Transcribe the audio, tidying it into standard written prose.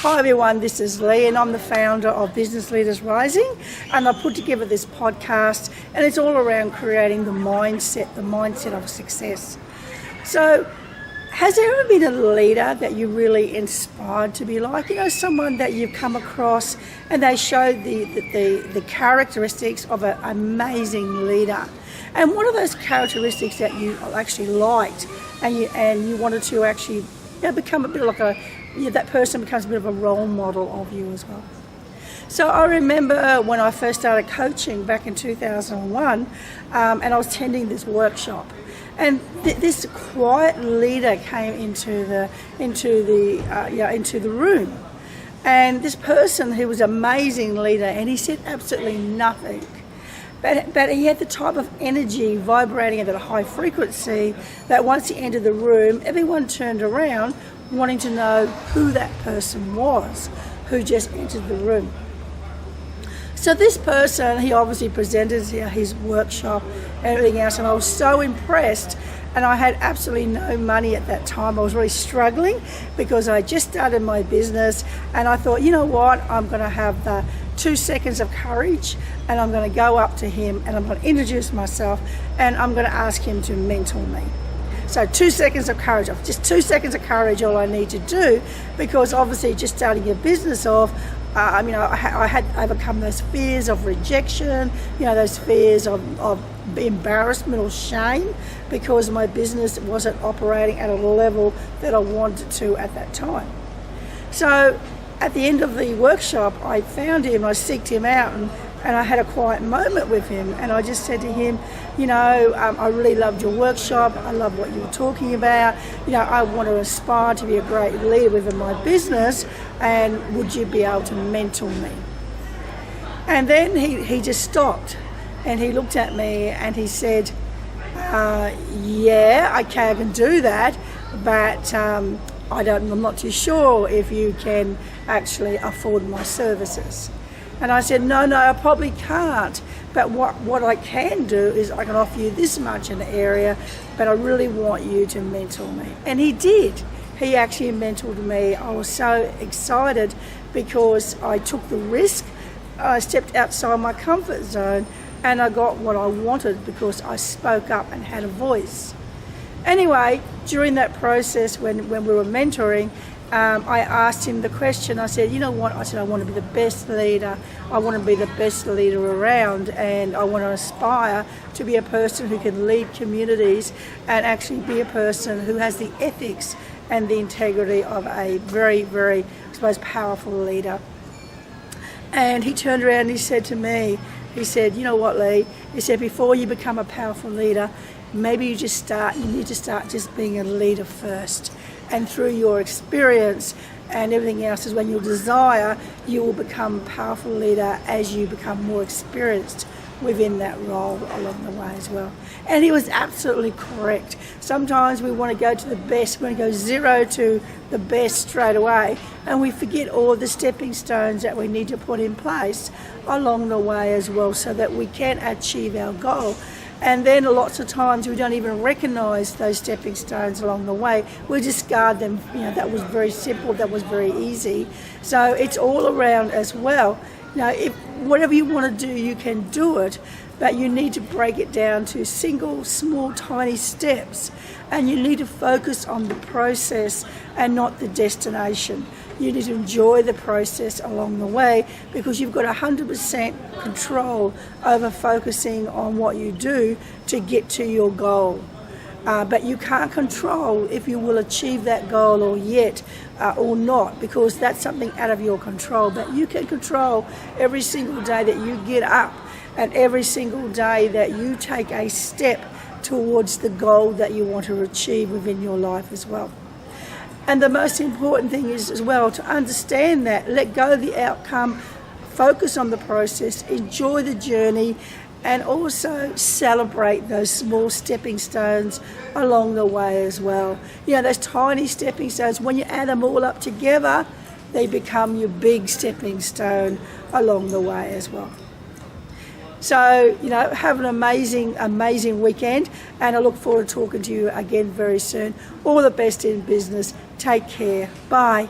Hi everyone, this is Lee and I'm the founder of Business Leaders Rising, and I put together this podcast and it's all around creating the mindset of success. So has there ever been a leader that you really inspired to be like? Someone that you've come across and they show the characteristics of an amazing leader. And what are those characteristics that you actually liked and you wanted to actually become a bit like that person becomes a bit of a role model of you as well? So I remember when I first started coaching back in 2001, and I was attending this workshop. And this quiet leader came into the room, and this person who was an amazing leader, and he said absolutely nothing, but he had the type of energy vibrating at a high frequency that once he entered the room, everyone turned around wanting to know who that person was who just entered the room. So this person, he obviously presented his workshop and everything else, and I was so impressed, and I had absolutely no money at that time. I was really struggling because I just started my business, and I thought, you know what, I'm going to have the 2 seconds of courage, and I'm going to go up to him and I'm going to introduce myself and I'm going to ask him to mentor me. So 2 seconds of courage, just 2 seconds of courage, all I need to do, because obviously just starting a business off, I had overcome those fears of rejection, those fears of embarrassment or shame, because my business wasn't operating at a level that I wanted to at that time. So at the end of the workshop, I found him, I seeked him out, and I had a quiet moment with him, and I just said to him, I really loved your workshop, I love what you were talking about, I want to aspire to be a great leader within my business, and would you be able to mentor me? And then he just stopped, and he looked at me and he said, yeah, okay, I can do that, but I'm not too sure if you can actually afford my services. And I said, no, I probably can't. But what I can do is I can offer you this much in the area, but I really want you to mentor me. And he did. He actually mentored me. I was so excited because I took the risk. I stepped outside my comfort zone and I got what I wanted because I spoke up and had a voice. Anyway, during that process when we were mentoring, I asked him the question. I said, you know what? I said, I want to be the best leader. I want to be the best leader around, and I want to aspire to be a person who can lead communities and actually be a person who has the ethics and the integrity of a very, very, I suppose, powerful leader. And he turned around and he said to me, he said, you know what, Lee? He said, before you become a powerful leader, maybe you need to start just being a leader first. And through your experience and everything else is when you desire, you will become a powerful leader as you become more experienced within that role along the way as well. And he was absolutely correct. Sometimes we want to go to the best, we want to go zero to the best straight away, and we forget all the stepping stones that we need to put in place along the way as well so that we can achieve our goal. And then lots of times we don't even recognise those stepping stones along the way. We discard them. That was very simple, that was very easy. So it's all around as well. If whatever you want to do, you can do it, but you need to break it down to single, small, tiny steps. And you need to focus on the process and not the destination. You need to enjoy the process along the way because you've got 100% control over focusing on what you do to get to your goal. But you can't control if you will achieve that goal or not, because that's something out of your control. But you can control every single day that you get up and every single day that you take a step towards the goal that you want to achieve within your life as well. And the most important thing is as well to understand that, let go of the outcome, focus on the process, enjoy the journey, and also celebrate those small stepping stones along the way as well. Those tiny stepping stones, when you add them all up together, they become your big stepping stone along the way as well. So, have an amazing weekend, and I look forward to talking to you again very soon. All the best in business. Take care. Bye.